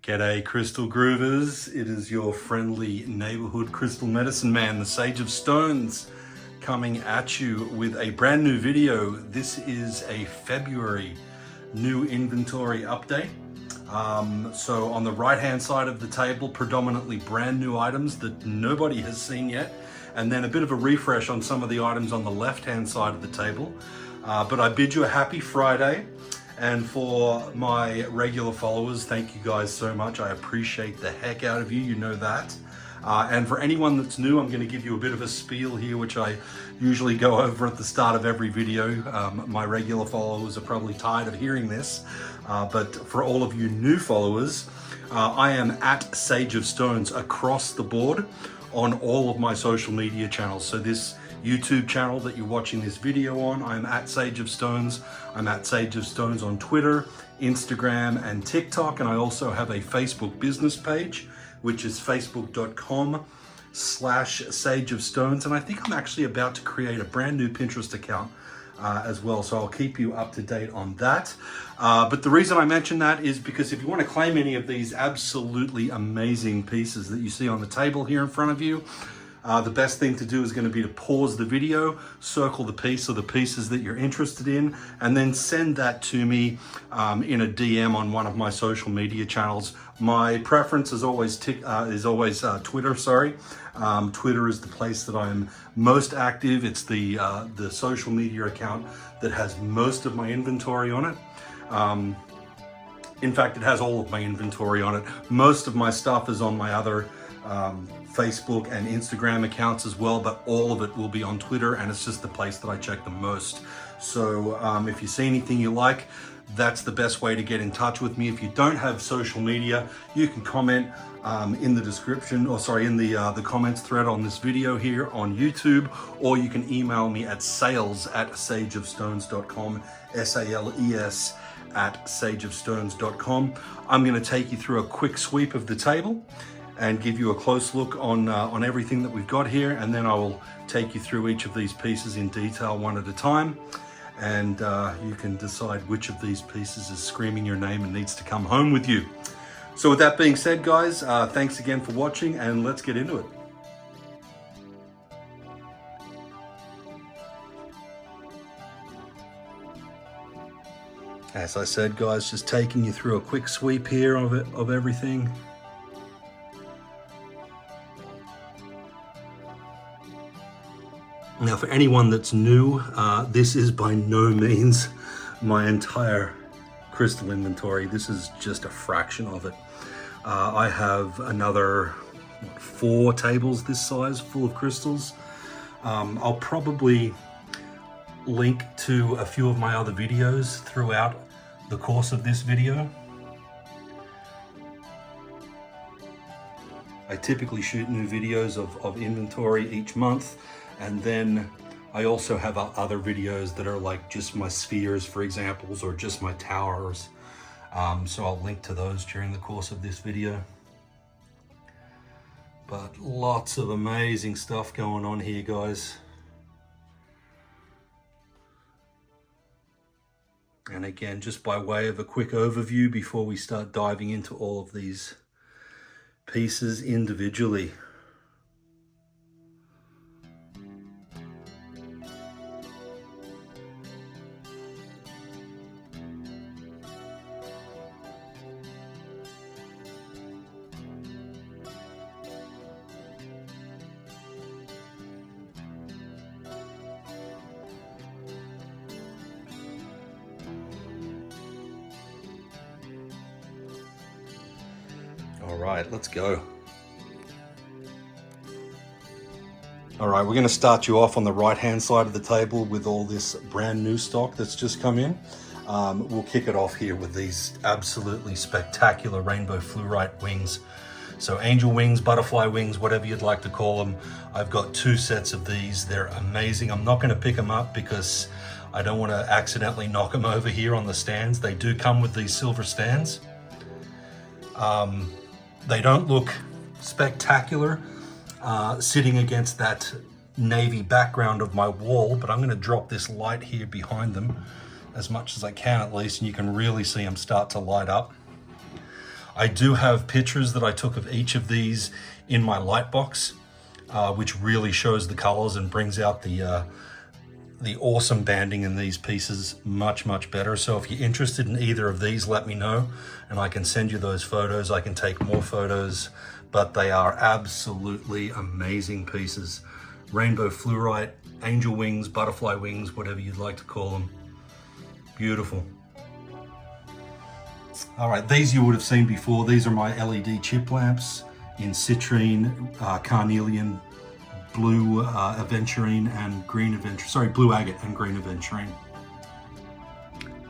G'day Crystal Groovers, it is your friendly neighborhood crystal medicine man, the Sage of Stones, coming at you with a brand new video. This is a February new inventory update. So on the right hand side of the table, predominantly brand new items that nobody has seen yet, and then a bit of a refresh on some of the items on the left hand side of the table. But I bid you a happy Friday. And for my regular followers, thank you guys so much. I appreciate the heck out of you, you know that. And for anyone that's new, I'm gonna give you a bit of a spiel here, which I usually go over at the start of every video. My regular followers are probably tired of hearing this, but for all of you new followers, I am at Sage of Stones across the board on all of my social media channels. So this YouTube channel that you're watching this video on, I'm at Sage of Stones. I'm at Sage of Stones on Twitter, Instagram, and TikTok. And I also have a Facebook business page, which is facebook.com/Sage of Stones. And I think I'm actually about to create a brand new Pinterest account as well. So I'll keep you up to date on that. But the reason I mention that is because if you want to claim any of these absolutely amazing pieces that you see on the table here in front of you, the best thing to do is going to be to pause the video, circle the piece or the pieces that you're interested in, and then send that to me in a DM on one of my social media channels. My preference is always Twitter. Twitter is the place that I'm most active. It's the social media account that has most of my inventory on it. In fact, it has all of my inventory on it. Most of my stuff is on my other Facebook and Instagram accounts as well, but all of it will be on Twitter, and it's just the place that I check the most. So if you see anything you like, that's the best way to get in touch with me. If you don't have social media, you can comment in the description, or sorry, in the comments thread on this video here on YouTube, or you can email me at sales@sageofstones.com, SALES@sageofstones.com. I'm going to take you through a quick sweep of the table and give you a close look on everything that we've got here, and then I will take you through each of these pieces in detail one at a time, and you can decide which of these pieces is screaming your name and needs to come home with you. So with that being said, guys, thanks again for watching, and let's get into it. As I said, guys, just taking you through a quick sweep here of everything. Now, for anyone that's new, this is by no means my entire crystal inventory. This is just a fraction of it. I have another 4 tables this size full of crystals. I'll probably link to a few of my other videos throughout the course of this video. I typically shoot new videos of inventory each month. And then I also have other videos that are like just my spheres, for examples, or just my towers. So I'll link to those during the course of this video. But lots of amazing stuff going on here, guys. And again, just by way of a quick overview before we start diving into all of these pieces individually. All right, let's go. All right, we're going to start you off on the right-hand side of the table with all this brand new stock that's just come in. We'll kick it off here with these absolutely spectacular rainbow fluorite wings. So angel wings, butterfly wings, whatever you'd like to call them. I've got 2 sets of these. They're amazing. I'm not going to pick them up because I don't want to accidentally knock them over here on the stands. They do come with these silver stands. They don't look spectacular sitting against that navy background of my wall, but I'm going to drop this light here behind them as much as I can at least, and you can really see them start to light up. I do have pictures that I took of each of these in my light box, which really shows the colors and brings out the awesome banding in these pieces much better. So if you're interested in either of these, let me know and I can send you those photos. I can take more photos, but they are absolutely amazing pieces. Rainbow fluorite, angel wings, butterfly wings, whatever you'd like to call them. Beautiful. All right, these you would have seen before. These are my LED chip lamps in citrine, carnelian, blue aventurine and green aventurine, sorry, blue agate and green aventurine.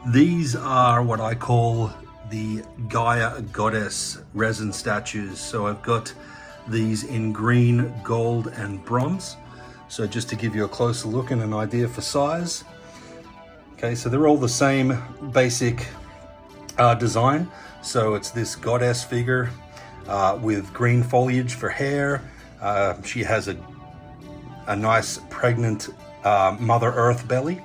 These are what I call the Gaia goddess resin statues. So I've got these in green, gold and bronze. So just to give you a closer look and an idea for size. Okay, so they're all the same basic design. So it's this goddess figure with green foliage for hair. She has a nice pregnant Mother Earth belly,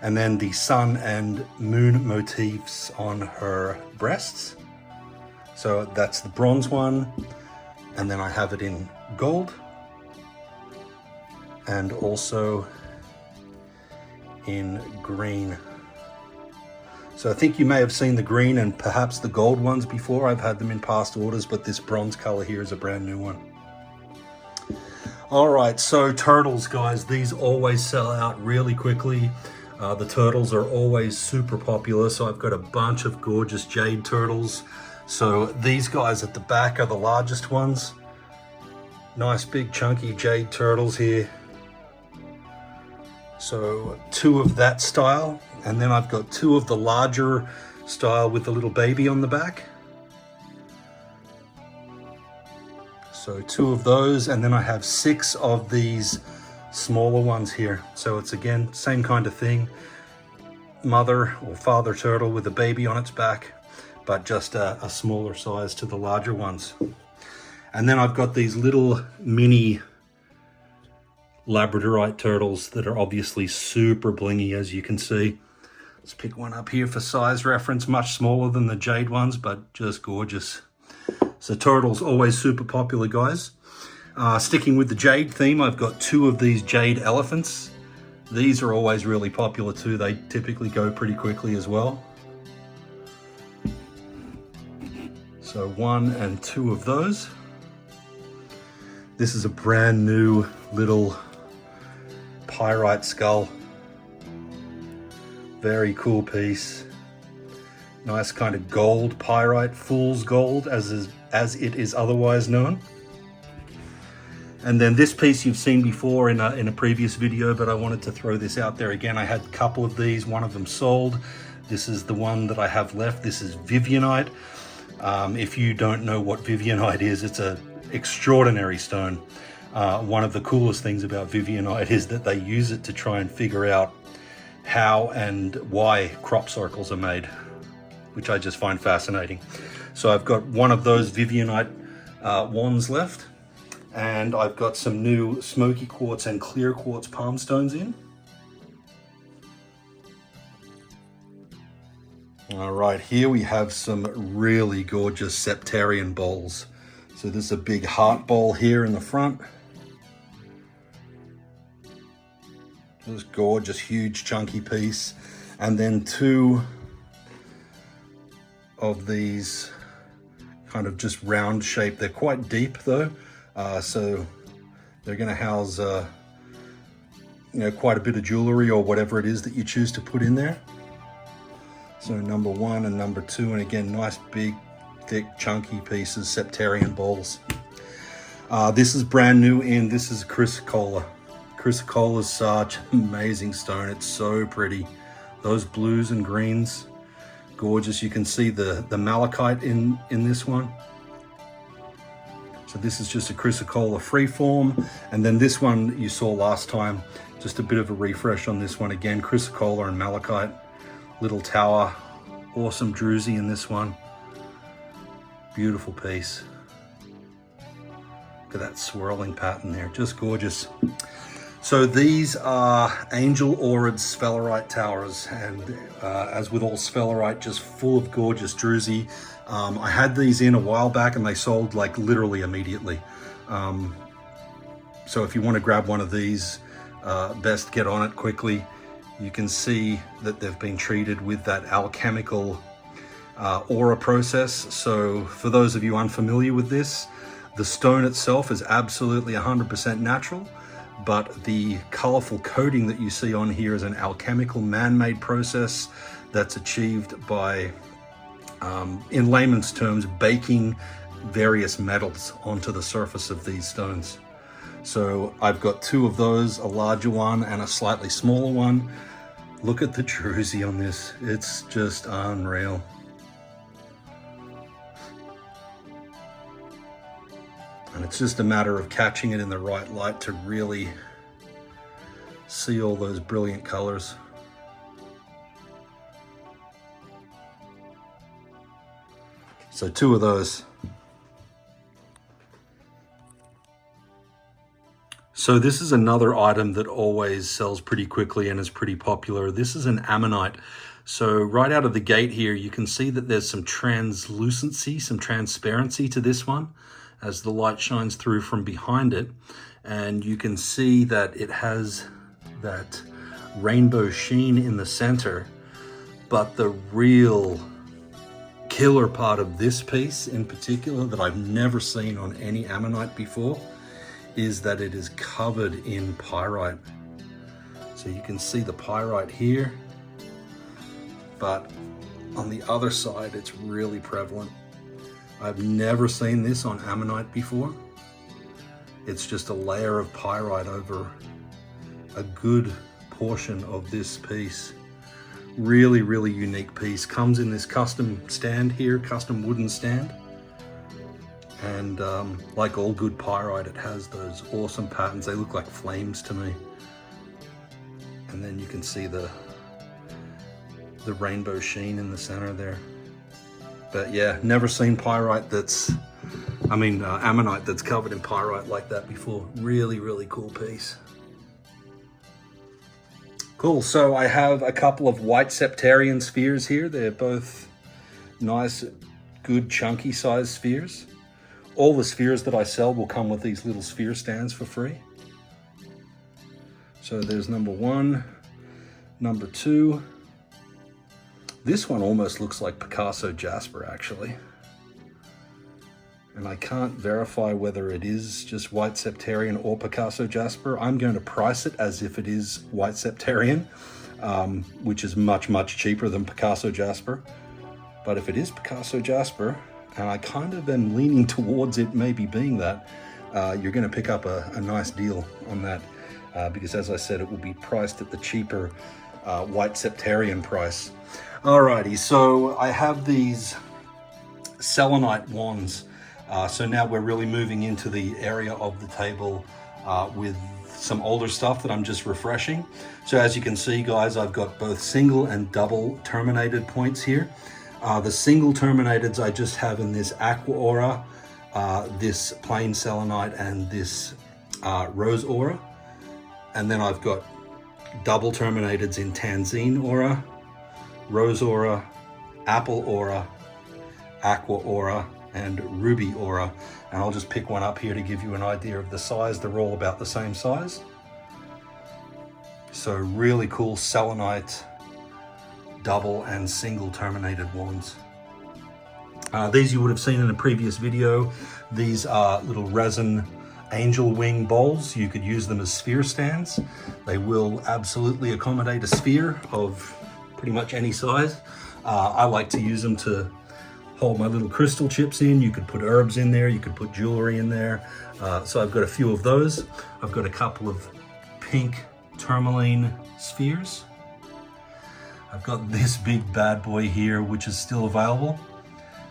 and then the sun and moon motifs on her breasts. So that's the bronze one, and then I have it in gold and also in green. So I think you may have seen the green and perhaps the gold ones before. I've had them in past orders, but this bronze color here is a brand new one. All right, so turtles, guys, these always sell out really quickly. The turtles are always super popular. So I've got a bunch of gorgeous jade turtles. So these guys at the back are the largest ones. Nice big chunky jade turtles here. So 2 of that style. And then I've got 2 of the larger style with the little baby on the back. So 2 of those, and then I have 6 of these smaller ones here. So it's again, same kind of thing. Mother or father turtle with a baby on its back, but just a smaller size to the larger ones. And then I've got these little mini Labradorite turtles that are obviously super blingy, as you can see. Let's pick one up here for size reference, much smaller than the jade ones, but just gorgeous. So turtles always super popular, guys. Sticking with the jade theme, I've got 2 of these jade elephants. These are always really popular too. They typically go pretty quickly as well. So 1 and 2 of those. This is a brand new little pyrite skull. Very cool piece. Nice kind of gold pyrite, fool's gold as it is otherwise known. And then this piece you've seen before in a previous video, but I wanted to throw this out there again. I had a couple of these, one of them sold. This is the one that I have left. This is Vivianite. If you don't know what Vivianite is, it's an extraordinary stone. One of the coolest things about Vivianite is that they use it to try and figure out how and why crop circles are made, which I just find fascinating. So I've got one of those Vivianite wands left, and I've got some new smoky quartz and clear quartz palm stones in. All right, here we have some really gorgeous Septarian bowls. So this is a big heart bowl here in the front. This gorgeous, huge, chunky piece. And then 2 of these kind of just round shape. They're quite deep though. So they're gonna house quite a bit of jewelry or whatever it is that you choose to put in there. So number 1 and number 2, and again, nice big, thick, chunky pieces, Septarian bowls. This is brand new in, this is Chrysocola. Chrysocola is such an amazing stone. It's so pretty. Those blues and greens, gorgeous. You can see the malachite in this one. So this is just a Chrysocola freeform. And then this one you saw last time, just a bit of a refresh on this one. Again, Chrysocola and malachite. Little tower, awesome druzy in this one. Beautiful piece. Look at that swirling pattern there, just gorgeous. So these are Angel Aura'd Spellerite Towers, and as with all Spellerite, just full of gorgeous druzy. I had these in a while back and they sold like literally immediately. So if you want to grab one of these, best get on it quickly. You can see that they've been treated with that alchemical aura process. So for those of you unfamiliar with this, the stone itself is absolutely 100% natural, but the colorful coating that you see on here is an alchemical man-made process that's achieved by, in layman's terms, baking various metals onto the surface of these stones. So I've got two of those, a larger one and a slightly smaller one. Look at the druzy on this. It's just unreal. And it's just a matter of catching it in the right light to really see all those brilliant colors. So two of those. So this is another item that always sells pretty quickly and is pretty popular. This is an Ammonite. So right out of the gate here, you can see that there's some translucency, some transparency to this one as the light shines through from behind it. And you can see that it has that rainbow sheen in the center. But the real killer part of this piece in particular that I've never seen on any Ammonite before is that it is covered in pyrite. So you can see the pyrite here, but on the other side it's really prevalent. I've never seen this on Ammonite before. It's just a layer of pyrite over a good portion of this piece. Really, really unique piece. Comes in this custom stand here, custom wooden stand. And like all good pyrite, it has those awesome patterns. They look like flames to me. And then you can see the rainbow sheen in the center there. But yeah, never seen pyrite that's, Ammonite that's covered in pyrite like that before. Really, really cool piece. Cool, so I have a couple of white Septarian spheres here. They're both nice, good, chunky sized spheres. All the spheres that I sell will come with these little sphere stands for free. So there's number one, number two. This one almost looks like Picasso Jasper, actually. And I can't verify whether it is just white Septarian or Picasso Jasper. I'm going to price it as if it is white Septarian, which is much, much cheaper than Picasso Jasper. But if it is Picasso Jasper, and I kind of am leaning towards it maybe being that, you're going to pick up a nice deal on that, because as I said, it will be priced at the cheaper white Septarian price. Alrighty, so I have these Selenite Wands. So now we're really moving into the area of the table with some older stuff that I'm just refreshing. So as you can see, guys, I've got both single and double terminated points here. The single terminateds I just have in this Aqua Aura, this plain Selenite, and this Rose Aura. And then I've got double terminateds in Tanzine Aura, Rose Aura, Apple Aura, Aqua Aura, and Ruby Aura. And I'll just pick one up here to give you an idea of the size. They're all about the same size. So really cool Selenite double and single terminated wands. These you would have seen in a previous video. These are little resin angel wing bowls. You could use them as sphere stands. They will absolutely accommodate a sphere of pretty much any size. I like to use them to hold my little crystal chips in. You could put herbs in there, you could put jewelry in there. So I've got a few of those. I've got a couple of pink tourmaline spheres. I've got this big bad boy here, which is still available.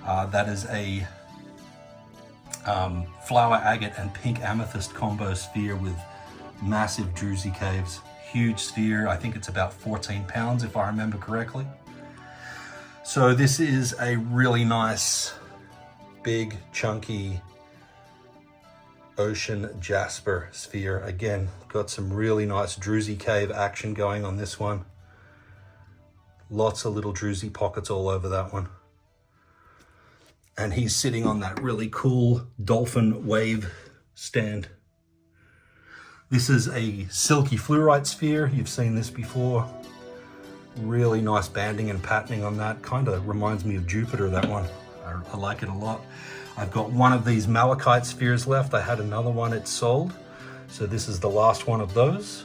That is a flower agate and pink amethyst combo sphere with massive druzy caves. Huge sphere. I think it's about 14 pounds if I remember correctly. So this is a really nice, big, chunky ocean jasper sphere. Again, got some really nice druzy cave action going on this one. Lots of little druzy pockets all over that one. And he's sitting on that really cool dolphin wave stand. This is a silky fluorite sphere. You've seen this before. Really nice banding and patterning on that. Kind of reminds me of Jupiter, that one. I like it a lot. I've got one of these malachite spheres left. I had another one, it's sold. So this is the last one of those.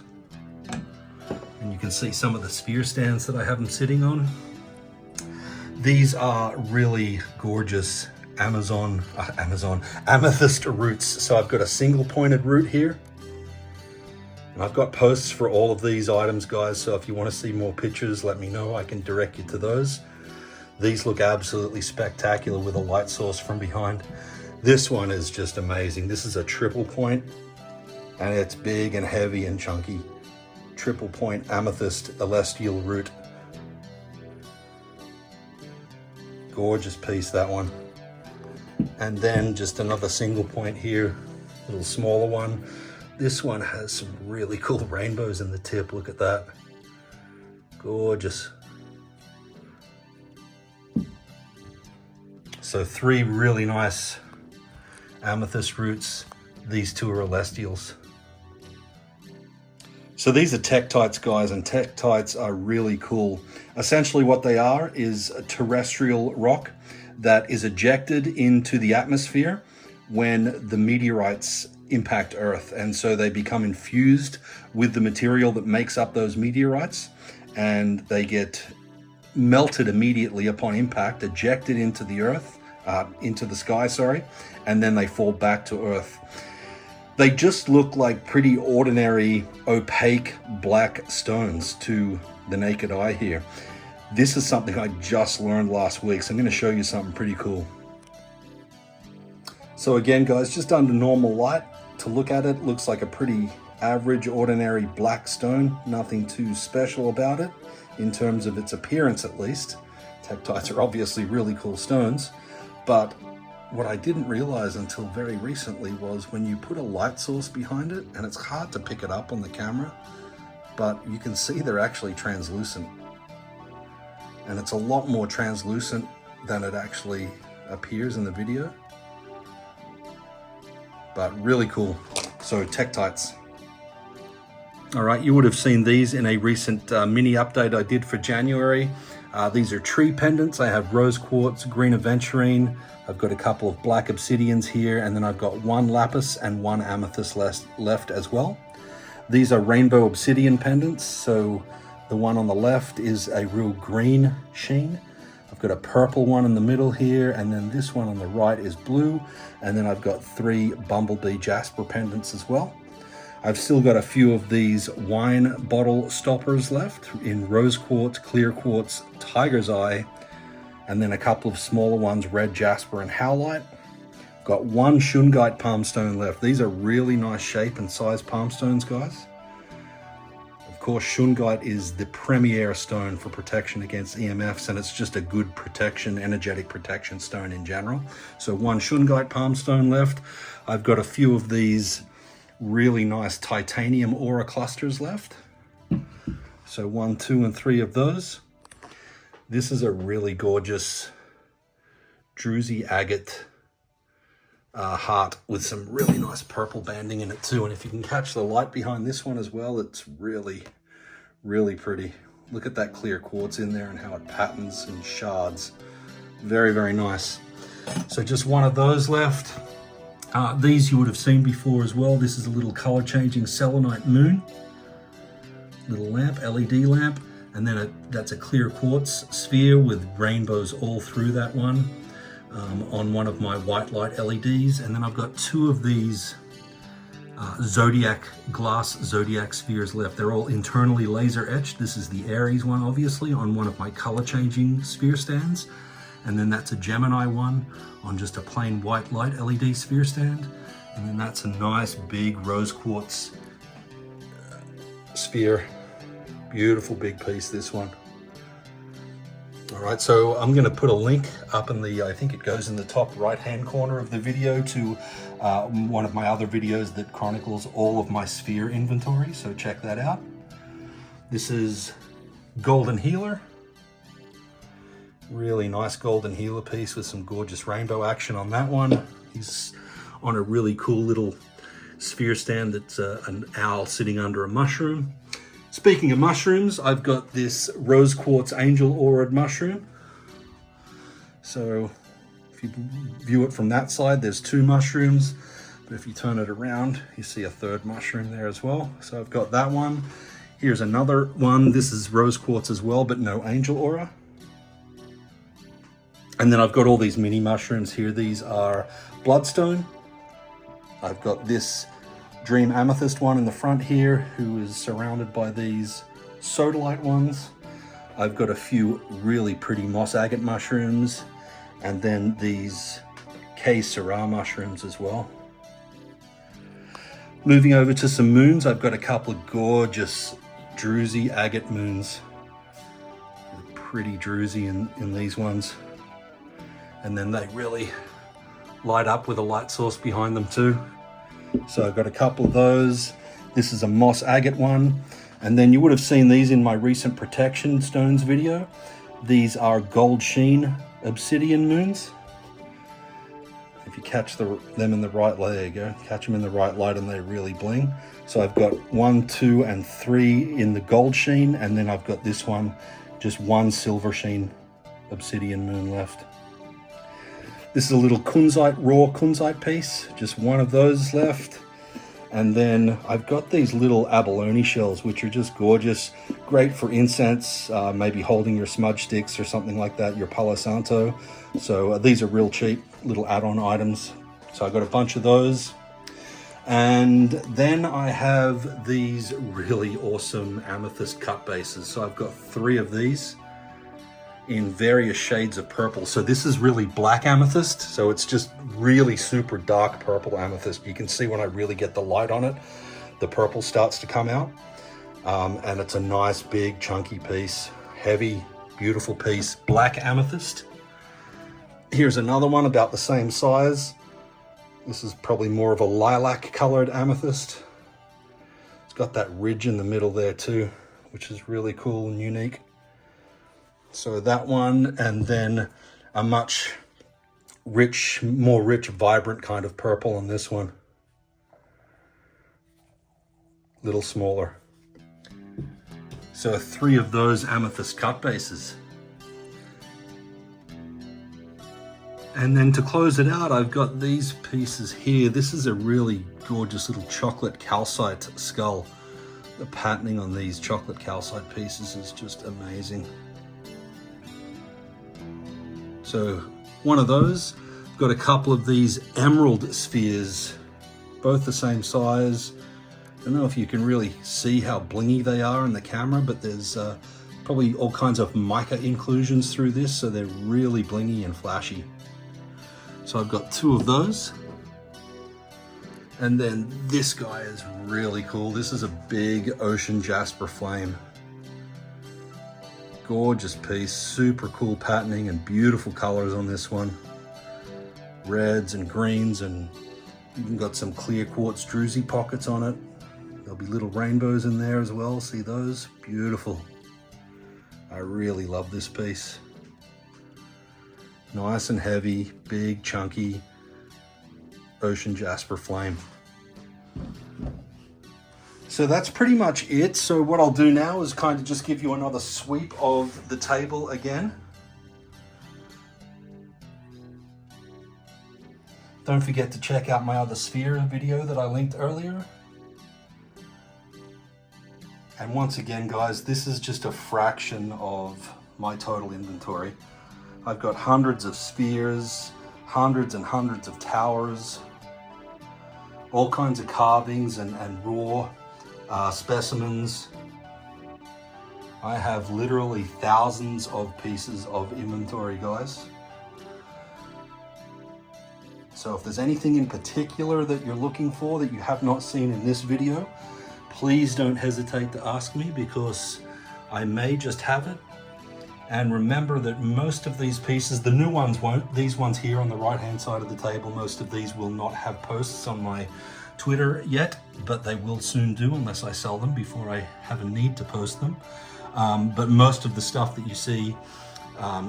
And you can see some of the sphere stands that I have them sitting on. These are really gorgeous amethyst roots. So I've got a single pointed root here. And I've got posts for all of these items, guys. So if you want to see more pictures, let me know. I can direct you to those. These look absolutely spectacular with a light source from behind. This one is just amazing. This is a triple point and it's big and heavy and chunky. Triple point amethyst celestial root. Gorgeous piece, that one. And then just another single point here, little smaller one. This one has some really cool rainbows in the tip. Look at that. Gorgeous. So 3 really nice amethyst roots. These 2 are celestials. So these are tektites, guys, and tektites are really cool. Essentially what they are is a terrestrial rock that is ejected into the atmosphere when the meteorites impact Earth. And so they become infused with the material that makes up those meteorites, and they get melted immediately upon impact, ejected into the Earth, into the sky, sorry, and then they fall back to Earth. They just look like pretty ordinary, opaque black stones to the naked eye here. This is something I just learned last week, so I'm going to show you something pretty cool. So again, guys, just under normal light, to look at it, looks like a pretty average, ordinary black stone. Nothing too special about it, in terms of its appearance at least. Tektites are obviously really cool stones, but what I didn't realize until very recently was when you put a light source behind it, and it's hard to pick it up on the camera, but you can see they're actually translucent. And it's a lot more translucent than it actually appears in the video. But really cool. So tektites. All right, you would have seen these in a recent mini update I did for January. These are tree pendants. I have rose quartz, green aventurine. I've got a couple of black obsidians here, and then I've got 1 lapis and 1 amethyst left as well. These are rainbow obsidian pendants. So the one on the left is a real green sheen. I've got a purple one in the middle here, and then this one on the right is blue. And then I've got 3 bumblebee jasper pendants as well. I've still got a few of these wine bottle stoppers left in rose quartz, clear quartz, tiger's eye, and then a couple of smaller ones, red jasper and howlite. Got 1 shungite palm stone left. These are really nice shape and size palm stones, guys. Of course, shungite is the premier stone for protection against EMFs, and it's just a good protection, energetic protection stone in general. So 1 shungite palm stone left. I've got a few of these really nice titanium aura clusters left. So 1, 2, and 3 of those. This is a really gorgeous druzy agate heart with some really nice purple banding in it too. And if you can catch the light behind this one as well, it's really, really pretty. Look at that clear quartz in there and how it patterns and shards. Very, very nice. So just 1 of those left. These you would have seen before as well. This is a little color changing selenite moon. Little lamp, LED lamp. And then that's a clear quartz sphere with rainbows all through that one on one of my white light LEDs. And then I've got 2 of these glass zodiac spheres left. They're all internally laser etched. This is the Aries one, obviously, on one of my color changing sphere stands. And then that's a Gemini one on just a plain white light LED sphere stand. And then that's a nice big rose quartz sphere. Beautiful big piece, this one. All right, so I'm going to put a link up in the, I think it goes in the top right-hand corner of the video to one of my other videos that chronicles all of my sphere inventory, so check that out. This is Golden Healer. Really nice Golden Healer piece with some gorgeous rainbow action on that one. He's on a really cool little sphere stand that's an owl sitting under a mushroom. Speaking of mushrooms, I've got this rose quartz angel aura'd mushroom. So if you view it from that side, there's two mushrooms, but if you turn it around, you see a third mushroom there as well. So I've got that one. Here's another one. This is rose quartz as well, but no angel aura. And then I've got all these mini mushrooms here. These are bloodstone. I've got this Dream Amethyst one in the front here, who is surrounded by these sodalite ones. I've got a few really pretty moss agate mushrooms, and then these K Syrah mushrooms as well. Moving over to some moons, I've got a couple of gorgeous druzy agate moons. They're pretty druzy in these ones. And then they really light up with a light source behind them too. So I've got a couple of those. This is a moss agate one. And then you would have seen these in my recent protection stones video. These are gold sheen obsidian moons. If you catch them in the right light, there you go. Catch them in the right light and they really bling. So I've got 1, 2, and 3 in the gold sheen. And then I've got this one, just one silver sheen obsidian moon left. This is a little kunzite, raw kunzite piece, just one of those left. And then I've got these little abalone shells, which are just gorgeous, great for incense, maybe holding your smudge sticks or something like that, your Palo Santo. So these are real cheap little add-on items. So I've got a bunch of those. And then I have these really awesome amethyst cut bases. So I've got 3 of these in various shades of purple. So this is really black amethyst, so it's just really super dark purple amethyst. You can see when I really get the light on it, the purple starts to come out. And it's a nice big chunky piece, heavy, beautiful piece, black amethyst. Here's another one about the same size. This is probably more of a lilac colored amethyst. It's got that ridge in the middle there too, which is really cool and unique. So that one, and then a much more rich, vibrant kind of purple on this one. Little smaller. So 3 of those amethyst cut bases. And then to close it out, I've got these pieces here. This is a really gorgeous little chocolate calcite skull. The patterning on these chocolate calcite pieces is just amazing. So one of those, I've got a couple of these emerald spheres, both the same size. I don't know if you can really see how blingy they are in the camera, but there's probably all kinds of mica inclusions through this, so they're really blingy and flashy. So I've got 2 of those. And then this guy is really cool. This is a big ocean jasper flame. Gorgeous piece, super cool patterning and beautiful colors on this one. Reds and greens, and even got some clear quartz druzy pockets on it. There'll be little rainbows in there as well, see those? Beautiful. I really love this piece. Nice and heavy, big, chunky ocean jasper flame. So that's pretty much it. So what I'll do now is kind of just give you another sweep of the table again. Don't forget to check out my other sphere video that I linked earlier. And once again, guys, this is just a fraction of my total inventory. I've got hundreds of spheres, hundreds and hundreds of towers, all kinds of carvings and raw specimens. I have literally thousands of pieces of inventory, guys. So if there's anything in particular that you're looking for that you have not seen in this video, please don't hesitate to ask me, because I may just have it And remember that most of these pieces, the new ones won't. These ones here on the right hand side of the table, most of these will not have posts on my Twitter yet, but they will soon do unless I sell them before I have a need to post them. But most of the stuff that you see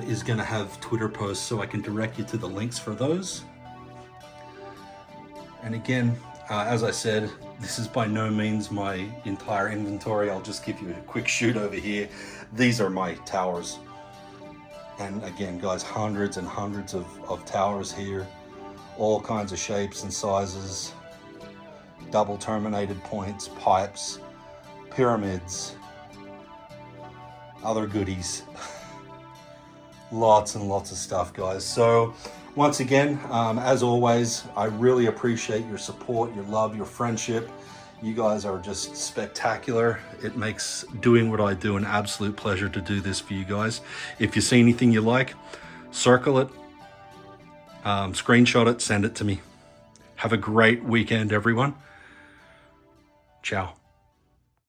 is going to have Twitter posts, so I can direct you to the links for those. And again, as I said, this is by no means my entire inventory. I'll just give you a quick shoot over here. These are my towers. And again, guys, hundreds and hundreds of towers here, all kinds of shapes and sizes, double terminated points, pipes, pyramids, other goodies. Lots and lots of stuff, guys. So once again, as always, I really appreciate your support, your love, your friendship. You guys are just spectacular. It makes doing what I do an absolute pleasure to do this for you guys. If you see anything you like, circle it, screenshot it, send it to me. Have a great weekend, everyone. Ciao.